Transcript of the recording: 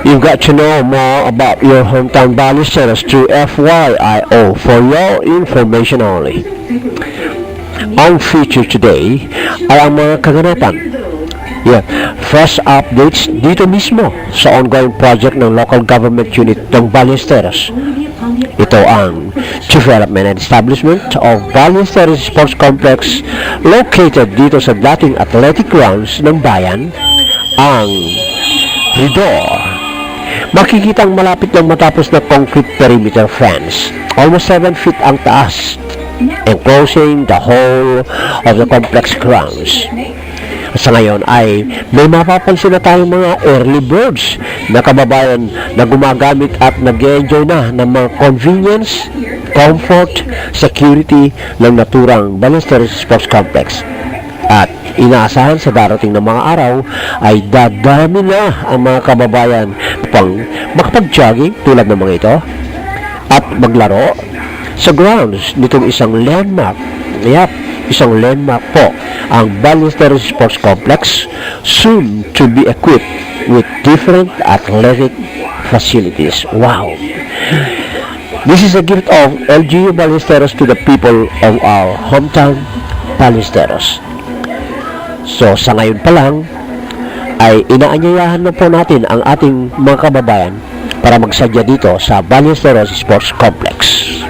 You've got to know more about your hometown Ballesteros through FYIO for your information only. Ang feature today ay ang mga kaganapan. Fresh updates dito mismo sa ongoing project ng local government unit ng Ballesteros. Ito ang Development and Establishment of Ballesteros Sports Complex located dito sa dating athletic grounds ng bayan, ang Ridor. Makikitang malapit lang matapos na concrete perimeter fence. Almost 7 feet ang taas, enclosing the whole of the complex grounds. Sa ngayon ay may mapapansin na tayong mga early birds na kababayan na gumagamit at nag-enjoy na ng mga convenience, comfort, security ng naturang Ballesteros Sports Complex. At inaasahan sa darating na mga araw ay dadami na ang mga kababayan upang makapag-jogging tulad ng mga ito at maglaro sa grounds nitong isang landmark. Isang landmark po ang Ballesteros Sports Complex, soon to be equipped with different athletic facilities. Wow! This is a gift of LGU Ballesteros to the people of our hometown Ballesteros. So sa ngayon pa lang ay inaanyayahan na po natin ang ating mga kababayan para magsadya dito sa Ballesteros Sports Complex.